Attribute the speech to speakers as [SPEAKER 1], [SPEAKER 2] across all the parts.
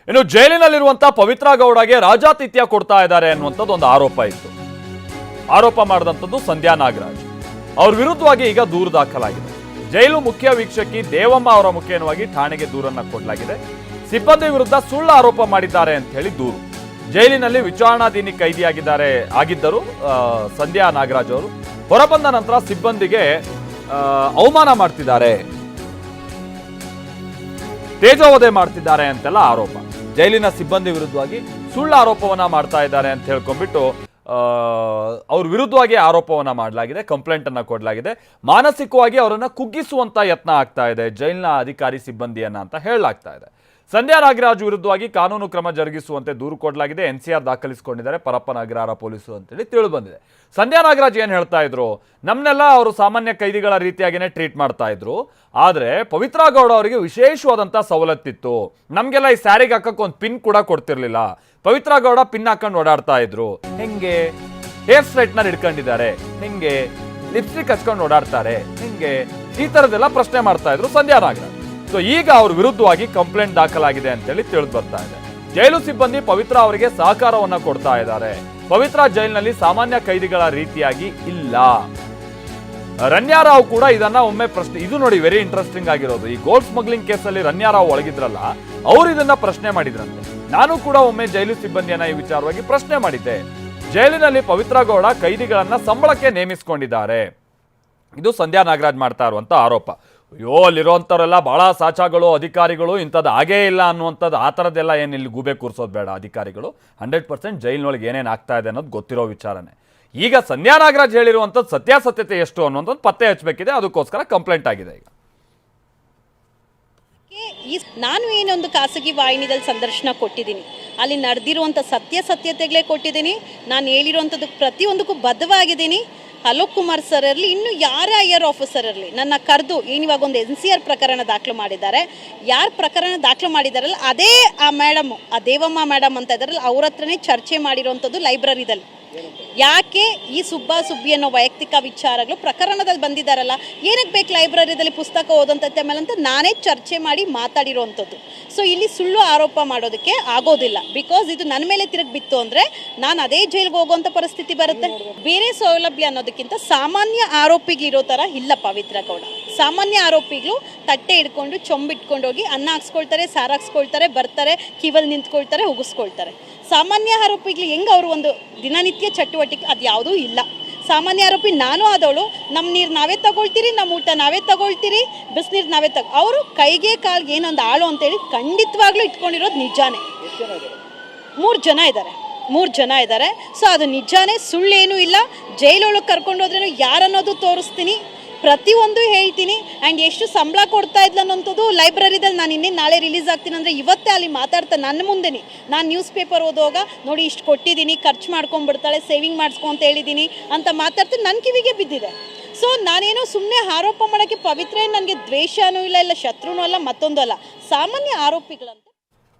[SPEAKER 1] ಇನ್ನು ಜೈಲಿನಲ್ಲಿರುವಂತಹ ಪವಿತ್ರ ಗೌಡಗೆ ರಾಜಾತಿಥ್ಯ ಕೊಡ್ತಾ ಇದ್ದಾರೆ ಅನ್ನುವಂಥದ್ದು ಒಂದು ಆರೋಪ ಇತ್ತು. ಆರೋಪ ಮಾಡಿದಂಥದ್ದು ಸಂಧ್ಯಾ ನಾಗರಾಜ್. ಅವ್ರ ವಿರುದ್ಧವಾಗಿ ಈಗ ದೂರು ದಾಖಲಾಗಿದೆ. ಜೈಲು ಮುಖ್ಯ ವೀಕ್ಷಕಿ ದೇವಮ್ಮ ಅವರ ಮುಖೇನವಾಗಿ ಠಾಣೆಗೆ ದೂರನ್ನ ಕೊಡಲಾಗಿದೆ. ಸಿಬ್ಬಂದಿ ವಿರುದ್ಧ ಸುಳ್ಳು ಆರೋಪ ಮಾಡಿದ್ದಾರೆ ಅಂತ ಹೇಳಿ ದೂರು. ಜೈಲಿನಲ್ಲಿ ವಿಚಾರಣಾಧೀನಿ ಆಗಿದ್ದರು ಸಂಧ್ಯಾ ನಾಗರಾಜ್ ಅವರು. ಹೊರಬಂದ ನಂತರ ಸಿಬ್ಬಂದಿಗೆ ಅವಮಾನ ಮಾಡ್ತಿದ್ದಾರೆ, ತೇಜೋವಧೆ ಮಾಡ್ತಿದ್ದಾರೆ ಅಂತೆಲ್ಲ ಆರೋಪ. ಜೈಲಿನ ಸಿಬ್ಬಂದಿ ವಿರುದ್ಧವಾಗಿ ಸುಳ್ಳು ಆರೋಪವನ್ನ ಮಾಡ್ತಾ ಇದ್ದಾರೆ ಅಂತ ಹೇಳ್ಕೊಂಡ್ಬಿಟ್ಟು ಅವ್ರ ವಿರುದ್ಧವಾಗಿ ಆರೋಪವನ್ನ ಮಾಡಲಾಗಿದೆ, ಕಂಪ್ಲೇಂಟ್ ಅನ್ನ ಕೊಡಲಾಗಿದೆ. ಮಾನಸಿಕವಾಗಿ ಅವರನ್ನ ಕುಗ್ಗಿಸುವಂತ ಯತ್ನ ಆಗ್ತಾ ಇದೆ ಜೈಲಿನ ಅಧಿಕಾರಿ ಸಿಬ್ಬಂದಿಯನ್ನ ಅಂತ ಹೇಳಲಾಗ್ತಾ ಇದೆ. ಸಂಧ್ಯಾ ನಾಗರಾಜ್ ವಿರುದ್ಧವಾಗಿ ಕಾನೂನು ಕ್ರಮ ಜರುಗಿಸುವಂತೆ ದೂರು ಕೊಡಲಾಗಿದೆ. ಎನ್ಸಿಆರ್ ದಾಖಲಿಸಿಕೊಂಡಿದ್ದಾರೆ ಪರಪ್ಪನ ಅಗ್ರಹಾರ ಪೊಲೀಸರು ಅಂತೇಳಿ ತಿಳಿದು ಬಂದಿದೆ. ಸಂಧ್ಯಾ ನಾಗರಾಜ್ ಏನ್ ಹೇಳ್ತಾ ಇದ್ರು, ನಮ್ಮನ್ನೆಲ್ಲ ಅವರು ಸಾಮಾನ್ಯ ಕೈದಿಗಳ ರೀತಿಯಾಗಿನೇ ಟ್ರೀಟ್ ಮಾಡ್ತಾ ಇದ್ರು, ಆದ್ರೆ ಪವಿತ್ರ ಗೌಡ ಅವರಿಗೆ ವಿಶೇಷವಾದಂತ ಸವಲತ್ತಿತ್ತು. ನಮ್ಗೆಲ್ಲ ಈ ಸ್ಯಾರಿಗೆ ಹಾಕಕ್ಕೆ ಒಂದು ಪಿನ್ ಕೂಡ ಕೊಡ್ತಿರ್ಲಿಲ್ಲ. ಪವಿತ್ರ ಗೌಡ ಪಿನ್ ಹಾಕೊಂಡು ಓಡಾಡ್ತಾ ಇದ್ರು. ಹೆಂಗೆ ಹೇರ್ ಸ್ಟ್ರೈಟ್ನರ್ ಇಟ್ಕೊಂಡಿದ್ದಾರೆ, ಹೆಂಗೆ ಲಿಪ್ಸ್ಟಿಕ್ ಹಚ್ಕೊಂಡು ಓಡಾಡ್ತಾರೆ, ಹೆಂಗೆ ಈ ತರದೆಲ್ಲ ಪ್ರಶ್ನೆ ಮಾಡ್ತಾ ಇದ್ರು ಸಂಧ್ಯಾ ನಾಗರಾಜ್. ಸೊ ಈಗ ಅವ್ರ ವಿರುದ್ಧವಾಗಿ ಕಂಪ್ಲೇಂಟ್ ದಾಖಲಾಗಿದೆ ಅಂತೇಳಿ ತಿಳಿದು ಬರ್ತಾ ಇದೆ. ಜೈಲು ಸಿಬ್ಬಂದಿ ಪವಿತ್ರ ಅವರಿಗೆ ಸಹಕಾರವನ್ನ ಕೊಡ್ತಾ ಇದ್ದಾರೆ. ಪವಿತ್ರ ಜೈಲಿನಲ್ಲಿ ಸಾಮಾನ್ಯ ಕೈದಿಗಳ ರೀತಿಯಾಗಿ ಇಲ್ಲ. ರಣ್ಯಾರಾವ್ ಕೂಡ ಇದನ್ನ ಒಮ್ಮೆ ಪ್ರಶ್ನೆ, ಇದು ನೋಡಿ ವೆರಿ ಇಂಟ್ರೆಸ್ಟಿಂಗ್ ಆಗಿರೋದು, ಈ ಗೋಲ್ಡ್ ಸ್ಮಗ್ಲಿಂಗ್ ಕೇಸಲ್ಲಿ ರಣ್ಯಾರಾವ್ ಒಳಗಿದ್ರಲ್ಲ, ಅವ್ರು ಇದನ್ನ ಪ್ರಶ್ನೆ ಮಾಡಿದ್ರಂತೆ. ನಾನು ಕೂಡ ಒಮ್ಮೆ ಜೈಲು ಸಿಬ್ಬಂದಿಯನ್ನ ಈ ವಿಚಾರವಾಗಿ ಪ್ರಶ್ನೆ ಮಾಡಿದ್ದೆ. ಜೈಲಿನಲ್ಲಿ ಪವಿತ್ರ ಗೌಡ ಕೈದಿಗಳನ್ನ ಸಂಬಳಕ್ಕೆ ನೇಮಿಸಿಕೊಂಡಿದ್ದಾರೆ. ಇದು ಸಂಧ್ಯಾ ನಾಗರಾಜ್ ಮಾಡ್ತಾ ಇರುವಂತ ಆರೋಪ. ಅಯ್ಯೋ, ಅಲ್ಲಿರುವಂಥವರೆಲ್ಲ ಬಹಳ ಸಾಚಾಗಳು, ಅಧಿಕಾರಿಗಳು, ಇಂಥದ್ದು ಆಗೇ ಇಲ್ಲ ಅನ್ನುವಂಥದ್ದು ಆ ಥರದ್ದೆಲ್ಲ ಏನು ಇಲ್ಲಿ ಗೂಬೆ ಕೂರಿಸೋದು ಬೇಡ. ಅಧಿಕಾರಿಗಳು 100% ಜೈಲಿನೊಳಗೆ ಏನೇನು ಆಗ್ತಾ ಇದೆ ಅನ್ನೋದು ಗೊತ್ತಿರೋ ವಿಚಾರನೆ. ಈಗ ಸಂಧ್ಯಾ ನಾಗರಾಜ್ ಹೇಳಿರುವಂಥದ್ದು ಸತ್ಯಾಸತ್ಯತೆ ಎಷ್ಟು ಅನ್ನುವಂಥದ್ದು ಪತ್ತೆ ಹಚ್ಚಬೇಕಿದೆ. ಅದಕ್ಕೋಸ್ಕರ ಕಂಪ್ಲೇಂಟ್ ಆಗಿದೆ.
[SPEAKER 2] ಈಗ ನಾನು ಏನೊಂದು ಖಾಸಗಿ ವಾಹಿನಿದಲ್ಲಿ ಸಂದರ್ಶನ ಕೊಟ್ಟಿದ್ದೀನಿ, ಅಲ್ಲಿ ನಡೆದಿರುವಂಥ ಸತ್ಯತೆಗಳೇ ಕೊಟ್ಟಿದ್ದೀನಿ. ನಾನು ಹೇಳಿರುವಂಥದ್ದು ಪ್ರತಿಯೊಂದಕ್ಕೂ ಬದ್ಧವಾಗಿದ್ದೀನಿ. ಅಲೋಕ್ ಕುಮಾರ್ ಸರ್ ಇರಲಿ, ಇನ್ನು ಯಾರೇ ಐಆರ್ ಆಫೀಸರ್ ಇರಲಿ, ನನ್ನ ಕರೆದು ಇವಾಗ ಒಂದು NCR ಪ್ರಕರಣ ದಾಖಲು ಮಾಡಿದ್ದಾರೆ. ಯಾರು ಪ್ರಕರಣ ದಾಖಲು ಮಾಡಿದಾರಲ್ಲ ಅದೇ ಆ ಮೇಡಮ್, ಆ ದೇವಮ್ಮ ಮೇಡಮ್ ಅಂತ ಇದ್ದಾರಲ್ಲ, ಅವ್ರ ಹತ್ರನೇ ಚರ್ಚೆ ಮಾಡಿರೋವಂಥದ್ದು ಲೈಬ್ರರಿದಲ್ಲಿ. ಯಾಕೆ ಈ ಸುಬ್ಬಿ ಅನ್ನೋ ವೈಯಕ್ತಿಕ ವಿಚಾರಗಳು ಪ್ರಕರಣದಲ್ಲಿ ಬಂದಿದ್ದಾರಲ್ಲ, ಏನಕ್ಕೆ ಬೇಕು ಲೈಬ್ರರಿದಲ್ಲಿ ಪುಸ್ತಕ ಓದೋಂಥದ್ದ ಮೇಲೆ ಅಂತ ನಾನೇ ಚರ್ಚೆ ಮಾಡಿ ಮಾತಾಡಿರೋವಂಥದ್ದು. ಸೊ ಇಲ್ಲಿ ಸುಳ್ಳು ಆರೋಪ ಮಾಡೋದಕ್ಕೆ ಆಗೋದಿಲ್ಲ. ಬಿಕಾಸ್ ಇದು ನನ್ನ ಮೇಲೆ ತಿರುಗಿ ಬಿತ್ತು ಅಂದರೆ ನಾನು ಅದೇ ಜೈಲಿಗೆ ಹೋಗುವಂಥ ಪರಿಸ್ಥಿತಿ ಬರುತ್ತೆ. ಬೇರೆ ಸೌಲಭ್ಯ ಅನ್ನೋದಕ್ಕಿಂತ ಸಾಮಾನ್ಯ ಆರೋಪಿಗೆ ಇರೋ ಥರ ಇಲ್ಲ ಪವಿತ್ರ ಗೌಡ. ಸಾಮಾನ್ಯ ಆರೋಪಿಗಳು ತಟ್ಟೆ ಹಿಡ್ಕೊಂಡು ಚೊಂಬಿಟ್ಕೊಂಡು ಹೋಗಿ ಅನ್ನ ಹಾಕ್ಸ್ಕೊಳ್ತಾರೆ, ಸಾರು ಹಾಕ್ಸ್ಕೊಳ್ತಾರೆ, ಬರ್ತಾರೆ, ಕಿವಲ್ಲಿ ನಿಂತ್ಕೊಳ್ತಾರೆ, ಉಗಿಸ್ಕೊಳ್ತಾರೆ. ಸಾಮಾನ್ಯ ಆರೋಪಿಗಳು ಹೆಂಗೆ ಅವರು ಒಂದು ದಿನನಿತ್ಯ ಚಟುವಟಿಕೆ ಅದು ಯಾವುದೂ ಇಲ್ಲ. ಸಾಮಾನ್ಯ ಆರೋಪಿ ನಾನು ಆದವಳು, ನಮ್ಮ ನೀರು ನಾವೇ ತಗೊಳ್ತೀರಿ, ನಮ್ಮ ಊಟ ನಾವೇ ತಗೊಳ್ತೀರಿ, ಬಿಸಿನೀರು ನಾವೇ ಅವರು ಕೈಗೆ ಕಾಲ್ಗೆ ಏನೊಂದು ಆಳು ಅಂತೇಳಿ ಖಂಡಿತವಾಗ್ಲೂ ಇಟ್ಕೊಂಡಿರೋದು ನಿಜಾನೇ. 3 ಜನ ಇದ್ದಾರೆ. ಸೊ ಅದು ನಿಜಾನೇ, ಸುಳ್ಳೇನೂ ಇಲ್ಲ. ಜೈಲೊಳಗೆ ಕರ್ಕೊಂಡು ಹೋದ್ರೂ ಯಾರನ್ನೋದು ತೋರಿಸ್ತೀನಿ, ಪ್ರತಿಯೊಂದು ಹೇಳ್ತೀನಿ. ಆ್ಯಂಡ್ ಎಷ್ಟು ಸಂಬಳ ಕೊಡ್ತಾ ಇದ್ಲ ಅನ್ನೋಂಥದ್ದು ಲೈಬ್ರರಿದಲ್ಲಿ ನಾನು ಇನ್ನೇನು ನಾಳೆ ರಿಲೀಸ್ ಆಗ್ತೀನಿ ಅಂದರೆ ಇವತ್ತೇ ಅಲ್ಲಿ ಮಾತಾಡ್ತಾ ನನ್ನ ಮುಂದೆನೇ ನಾನು ನ್ಯೂಸ್ ಪೇಪರ್ ಓದುವಾಗ ನೋಡಿ ಇಷ್ಟು ಕೊಟ್ಟಿದ್ದೀನಿ, ಖರ್ಚು ಮಾಡ್ಕೊಂಡ್ಬಿಡ್ತಾಳೆ, ಸೇವಿಂಗ್ ಮಾಡಿಸ್ಕೊ ಅಂತ ಹೇಳಿದ್ದೀನಿ ಅಂತ ಮಾತಾಡ್ತೀನಿ. ನನ್ನ ಕಿವಿಗೆ ಬಿದ್ದಿದೆ. ಸೊ ನಾನೇನೋ ಸುಮ್ಮನೆ ಆರೋಪ ಮಾಡೋಕ್ಕೆ ಪವಿತ್ರ ನನಗೆ ದ್ವೇಷನೂ ಇಲ್ಲ ಶತ್ರುನೂ ಅಲ್ಲ, ಮತ್ತೊಂದು ಅಲ್ಲ, ಸಾಮಾನ್ಯ ಆರೋಪಿಗಳಂತೆ.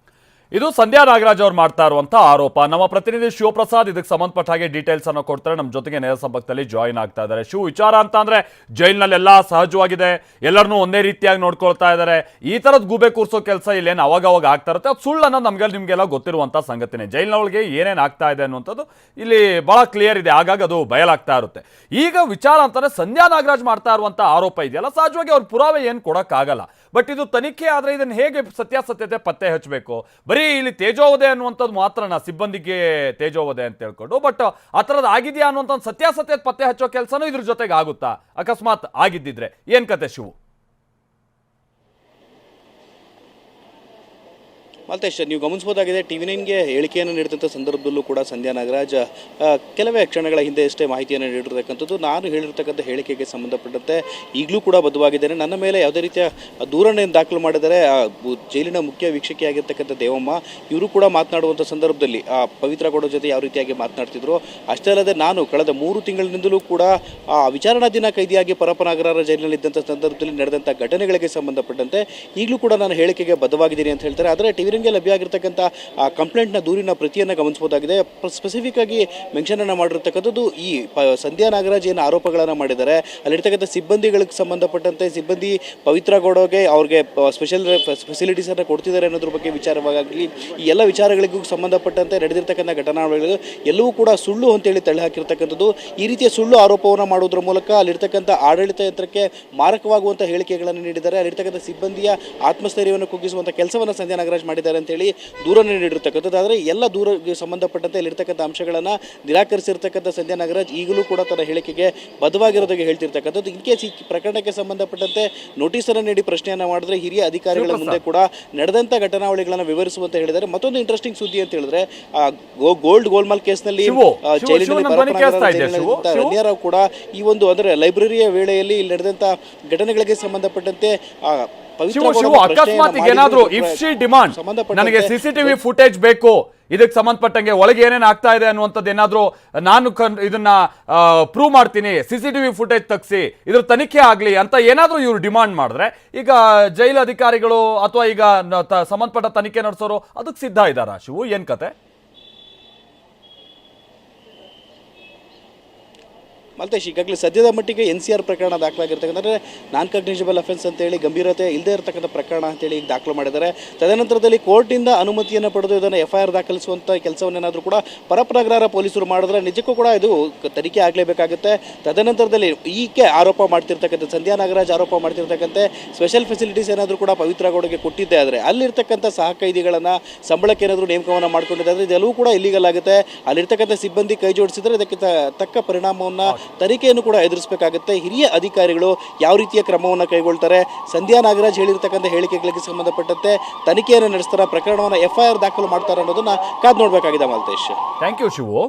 [SPEAKER 1] ಇದು ಸಂಧ್ಯಾ ನಾಗರಾಜ್ ಅವ್ರು ಮಾಡ್ತಾ ಇರುವಂತಹ ಆರೋಪ. ನಮ್ಮ ಪ್ರತಿನಿಧಿ ಶಿವಪ್ರಸಾದ್ ಇದಕ್ಕೆ ಸಂಬಂಧಪಟ್ಟ ಹಾಗೆ ಡೀಟೇಲ್ಸ್ ಅನ್ನು ಕೊಡ್ತಾರೆ. ನಮ್ಮ ಜೊತೆಗೆ ನೇರ ಸಂಪರ್ಕದಲ್ಲಿ ಜಾಯಿನ್ ಆಗ್ತಾ ಇದ್ದಾರೆ. ವಿಚಾರ ಅಂತ ಅಂದ್ರೆ ಜೈಲಿನಲ್ಲೆಲ್ಲ ಸಹಜವಾಗಿದೆ, ಎಲ್ಲರನ್ನೂ ಒಂದೇ ರೀತಿಯಾಗಿ ನೋಡ್ಕೊಳ್ತಾ ಇದ್ದಾರೆ. ಈ ತರದ ಗೂಬೆ ಕೂರಿಸೋ ಕೆಲಸ ಇಲ್ಲೇನು ಅವಾಗ ಆಗ್ತಾ ಇರುತ್ತೆ. ಅದು ಸುಳ್ಳನ್ನು ನಿಮಗೆಲ್ಲ ಗೊತ್ತಿರುವಂತ ಸಂಗತಿನೇ. ಜೈಲಿನೊಳಗೆ ಏನೇನು ಆಗ್ತಾ ಇದೆ ಅನ್ನುವಂಥದ್ದು ಇಲ್ಲಿ ಬಹಳ ಕ್ಲಿಯರ್ ಇದೆ. ಹಾಗಾಗಿ ಅದು ಬಯಲಾಗ್ತಾ ಇರುತ್ತೆ. ಈಗ ವಿಚಾರ ಅಂತಂದ್ರೆ ಸಂಧ್ಯಾ ನಾಗರಾಜ್ ಮಾಡ್ತಾ ಇರುವಂತ ಆರೋಪ ಇದೆಯಲ್ಲ, ಸಹಜವಾಗಿ ಅವ್ರ ಪುರಾವೆ ಏನು ಕೊಡೋಕ್ಕಾಗಲ್ಲ. ಬಟ್ ಇದು ತನಿಖೆ ಆದ್ರೆ ಇದನ್ನು ಹೇಗೆ ಸತ್ಯಾಸತ್ಯತೆ ಪತ್ತೆ ಹಚ್ಚಬೇಕು? ಬರೀ ಇಲ್ಲಿ ತೇಜೋವಧೆ ಅನ್ನುವಂಥದ್ದು ಮಾತ್ರನ ಸಿಬ್ಬಂದಿಗೆ ತೇಜೋವಧೆ ಅಂತ ಹೇಳ್ಕೊಂಡು, ಬಟ್ ಆ ಥರದ್ದು ಆಗಿದೆಯಾ ಅನ್ನುವಂಥ ಸತ್ಯಾಸತ್ಯತೆ ಪತ್ತೆ ಹಚ್ಚೋ ಕೆಲಸನೂ ಇದ್ರ ಜೊತೆಗೆ ಆಗುತ್ತಾ? ಅಕಸ್ಮಾತ್ ಆಗಿದ್ದಿದ್ರೆ ಏನ್ ಕತೆ ಶಿವು?
[SPEAKER 3] ಮಾಲ್ತೇಶ್, ನೀವು ಗಮನಿಸಬಹುದಾಗಿದೆ, TV9ಗೆ ಹೇಳಿಕೆಯನ್ನು ನೀಡಿದಂಥ ಸಂದರ್ಭದಲ್ಲೂ ಕೂಡ ಸಂಧ್ಯಾ ನಾಗರಾಜ್ ಕೆಲವೇ ಕ್ಷಣಗಳ ಹಿಂದೆ ಅಷ್ಟೇ ಮಾಹಿತಿಯನ್ನು ನೀಡಿರ್ತಕ್ಕಂಥದ್ದು. ನಾನು ಹೇಳಿರ್ತಕ್ಕಂಥ ಹೇಳಿಕೆಗೆ ಸಂಬಂಧಪಟ್ಟಂತೆ ಈಗಲೂ ಕೂಡ ಬದ್ಧವಾಗಿದ್ದೇನೆ. ನನ್ನ ಮೇಲೆ ಯಾವುದೇ ರೀತಿಯ ದೂರನ್ನು ದಾಖಲು ಮಾಡಿದರೆ ಜೈಲಿನ ಮುಖ್ಯ ವೀಕ್ಷಕಿಯಾಗಿರ್ತಕ್ಕಂಥ ದೇವಮ್ಮ ಇವರು ಕೂಡ ಮಾತನಾಡುವಂಥ ಸಂದರ್ಭದಲ್ಲಿ ಪವಿತ್ರ ಗೌಡ ಜೊತೆ ಯಾವ ರೀತಿಯಾಗಿ ಮಾತನಾಡ್ತಿದ್ರು. ಅಷ್ಟೇ ಅಲ್ಲದೆ ನಾನು ಕಳೆದ 3 ತಿಂಗಳಿನಿಂದಲೂ ಕೂಡ ವಿಚಾರಣಾಧೀನ ಕೈದಿಯಾಗಿ ಪರಪ್ಪನ ಅಗ್ರಹಾರ ಜೈಲಿನಲ್ಲಿದ್ದಂಥ ಸಂದರ್ಭದಲ್ಲಿ ನಡೆದಂಥ ಘಟನೆಗಳಿಗೆ ಸಂಬಂಧಪಟ್ಟಂತೆ ಈಗಲೂ ಕೂಡ ನಾನು ಹೇಳಿಕೆಗೆ ಬದ್ಧವಾಗಿದ್ದೀನಿ ಅಂತ ಹೇಳ್ತಾರೆ. ಆದರೆ TV9 ಟಿವಿರಂಗೆ ಲಭ್ಯ ಆಗಿರ್ತಕ್ಕಂಥ ಕಂಪ್ಲೇಂಟ್ನ ದೂರಿನ ಪ್ರತಿಯನ್ನು ಗಮನಿಸಬಹುದಾಗಿದೆ. ಸ್ಪೆಸಿಫಿಕ್ ಆಗಿ ಮೆನ್ಷನ್ ಅನ್ನು ಮಾಡಿರ್ತಕ್ಕಂಥದ್ದು ಈ ಸಂಧ್ಯಾ ನಾಗರಾಜ್ ಏನು ಆರೋಪಗಳನ್ನು ಮಾಡಿದ್ದಾರೆ ಅಲ್ಲಿರ್ತಕ್ಕಂಥ ಸಿಬ್ಬಂದಿಗಳಿಗೆ ಸಂಬಂಧಪಟ್ಟಂತೆ ಸಿಬ್ಬಂದಿ ಪವಿತ್ರ ಗೌಡಗೆ ಅವ್ರಿಗೆ ಸ್ಪೆಷಲ್ ಫೆಸಿಲಿಟೀಸನ್ನು ಕೊಡ್ತಿದ್ದಾರೆ ಅನ್ನೋದ್ರ ಬಗ್ಗೆ ವಿಚಾರವಾಗಲಿ ಈ ಎಲ್ಲ ವಿಚಾರಗಳಿಗೂ ಸಂಬಂಧಪಟ್ಟಂತೆ ನಡೆದಿರ್ತಕ್ಕಂಥ ಘಟನಾವಳಿಗಳು ಎಲ್ಲವೂ ಕೂಡ ಸುಳ್ಳು ಅಂತೇಳಿ ತಳ್ಳಿ ಹಾಕಿರ್ತಕ್ಕಂಥದ್ದು. ಈ ರೀತಿಯ ಸುಳ್ಳು ಆರೋಪವನ್ನು ಮಾಡುವುದರ ಮೂಲಕ ಅಲ್ಲಿರ್ತಕ್ಕಂಥ ಆಡಳಿತ ಯಂತ್ರಕ್ಕೆ ಮಾರಕವಾಗುವಂಥ ಹೇಳಿಕೆಗಳನ್ನು ನೀಡಿದ್ದಾರೆ. ಅಲ್ಲಿರ್ತಕ್ಕಂಥ ಸಿಬ್ಬಂದಿಯ ಆತ್ಮಸ್ಥೈರ್ಯವನ್ನು ಕುಗ್ಗಿಸುವಂಥ ಕೆಲಸವನ್ನು ಸಂಧ್ಯಾ ನಾಗರಾಜ್ ಮಾಡಿದ್ದಾರೆ ಅಂತೇಳಿ ದೂರನ್ನು ನೀಡಿರ್ತಕ್ಕಂಥದ್ದು. ಆದರೆ ಎಲ್ಲ ದೂರಕ್ಕೆ ಸಂಬಂಧಪಟ್ಟಂತೆ ಇಲ್ಲಿರ್ತಕ್ಕಂಥ ಅಂಶಗಳನ್ನು ನಿರಾಕರಿಸಿರ್ತಕ್ಕಂಥ ಸಂಧ್ಯಾ ನಾಗರಾಜ್ ಈಗಲೂ ಕೂಡ ತನ್ನ ಹೇಳಿಕೆಗೆ ಬದ್ಧವಾಗಿರೋದಕ್ಕೆ ಹೇಳ್ತಿರ್ತಕ್ಕಂಥದ್ದು. ಇನ್ ಕೇಸ್ ಈ ಪ್ರಕರಣಕ್ಕೆ ಸಂಬಂಧಪಟ್ಟಂತೆ ನೋಟಿಸನ್ನು ನೀಡಿ ಪ್ರಶ್ನೆಯನ್ನು ಮಾಡಿದ್ರೆ ಹಿರಿಯ ಅಧಿಕಾರಿಗಳ ಮುಂದೆ ಕೂಡ ನಡೆದಂಥ ಘಟನಾವಳಿಗಳನ್ನು ವಿವರಿಸುವಂತ ಹೇಳಿದ್ದಾರೆ. ಮತ್ತೊಂದು ಇಂಟ್ರೆಸ್ಟಿಂಗ್ ಸುದ್ದಿ ಅಂತ ಹೇಳಿದ್ರೆ ಗೋಲ್ಮಾಲ್ ಕೇಸ್ನಲ್ಲಿ ರಣ್ಯರಾವ್ ಕೂಡ ಈ ಒಂದು ಅಂದರೆ ಲೈಬ್ರರಿಯ ವೇಳೆಯಲ್ಲಿ ಇಲ್ಲಿ ನಡೆದಂಥ ಘಟನೆಗಳಿಗೆ ಸಂಬಂಧಪಟ್ಟಂತೆ
[SPEAKER 1] ಅಕಸ್ಮಾತ್ ಏನಾದ್ರು ಇಫ್ ಶಿ ಡಿಮಾಂಡ್ ನನಗೆ ಸಿಸಿಟಿವಿ ಫುಟೇಜ್ ಬೇಕು ಇದಕ್ಕೆ ಸಂಬಂಧಪಟ್ಟಂಗೆ ಒಳಗೆ ಏನೇನು ಆಗ್ತಾ ಇದೆ ಅನ್ನುವಂಥದ್ದು ಏನಾದ್ರು ನಾನು ಇದನ್ನ ಪ್ರೂವ್ ಮಾಡ್ತೀನಿ ಸಿಸಿಟಿವಿ ಫುಟೇಜ್ ತೆಗ್ಸಿ ಇದ್ರ ತನಿಖೆ ಆಗ್ಲಿ ಅಂತ ಏನಾದ್ರು ಇವ್ರು ಡಿಮಾಂಡ್ ಮಾಡಿದ್ರೆ ಈಗ ಜೈಲು ಅಧಿಕಾರಿಗಳು ಅಥವಾ ಈಗ ಸಂಬಂಧಪಟ್ಟ ತನಿಖೆ ನಡೆಸೋರು ಅದಕ್ಕೆ ಸಿದ್ಧ ಇದ್ದಾರಾ ಶಿವು ಏನ್ ಕತೆ?
[SPEAKER 3] ಮಲ್ತೇಶ್, ಈಗಾಗಲೇ ಸದ್ಯದ ಮಟ್ಟಿಗೆ NCR ಪ್ರಕರಣ ದಾಖಲಾಗಿರ್ತಕ್ಕಂಥ ನಾನ್ ಕಾಗ್ನಿಷಬಲ್ ಅಫೆನ್ಸ್ ಅಂತೇಳಿ ಗಂಭೀರತೆ ಇಲ್ಲದೆ ಇರತಕ್ಕಂಥ ಪ್ರಕರಣ ಅಂತೇಳಿ ಈಗ ದಾಖಲು ಮಾಡಿದ್ದಾರೆ. ತದನಂತರದಲ್ಲಿ ಕೋರ್ಟಿಂದ ಅನುಮತಿಯನ್ನು ಪಡೆದು ಇದನ್ನು FIR ದಾಖಲಿಸುವಂಥ ಕೆಲಸವನ್ನೇನಾದರೂ ಕೂಡ ಪರಪ್ಪನಗರ ಪೊಲೀಸರು ಮಾಡಿದ್ರೆ ನಿಜಕ್ಕೂ ಕೂಡ ಇದು ತನಿಖೆ ಆಗಲೇಬೇಕಾಗುತ್ತೆ. ತದನಂತರದಲ್ಲಿ ಈಕೆ ಆರೋಪ ಮಾಡ್ತಿರ್ತಕ್ಕಂಥ ಸಂಧ್ಯಾ ನಾಗರಾಜ್ ಆರೋಪ ಮಾಡ್ತಿರ್ತಕ್ಕಂಥ ಸ್ಪೆಷಲ್ ಫೆಸಿಲಿಟೀಸ್ ಏನಾದರೂ ಕೂಡ ಪವಿತ್ರ ಗೌಡಗೆ ಕೊಟ್ಟಿದ್ದೆ ಆದರೆ ಅಲ್ಲಿರ್ತಕ್ಕಂಥ ಸಹ ಕೈದಿಗಳನ್ನು ಸಂಬಳಕ್ಕೆ ಏನಾದರೂ ನೇಮಕವನ್ನು ಮಾಡ್ಕೊಂಡಿದ್ದಾರೆ ಇದೆಲ್ಲವೂ ಕೂಡ ಇಲ್ಲಿಗಲ್ ಆಗುತ್ತೆ. ಅಲ್ಲಿರ್ತಕ್ಕಂಥ ಸಿಬ್ಬಂದಿ ಕೈ ಜೋಡಿಸಿದ್ರೆ ಇದಕ್ಕೆ ತಕ್ಕ ಪರಿಣಾಮವನ್ನು ತನಿಖೆಯನ್ನು ಕೂಡ ಎದುರಿಸಬೇಕಾಗುತ್ತೆ. ಹಿರಿಯ ಅಧಿಕಾರಿಗಳು ಯಾವ ರೀತಿಯ ಕ್ರಮವನ್ನು ಕೈಗೊಳ್ತಾರೆ, ಸಂಧ್ಯಾ ನಾಗರಾಜ್ ಹೇಳಿರ್ತಕ್ಕಂಥ ಹೇಳಿಕೆಗಳಿಗೆ ಸಂಬಂಧಪಟ್ಟಂತೆ ತನಿಖೆಯನ್ನು ನಡೆಸ್ತಾರೆ, ಪ್ರಕರಣವನ್ನು FIR ದಾಖಲು ಮಾಡ್ತಾರೆ ಅನ್ನೋದನ್ನ ಕಾದು ನೋಡಬೇಕಾಗಿದೆ. Malatesh,
[SPEAKER 1] thank you Shivu.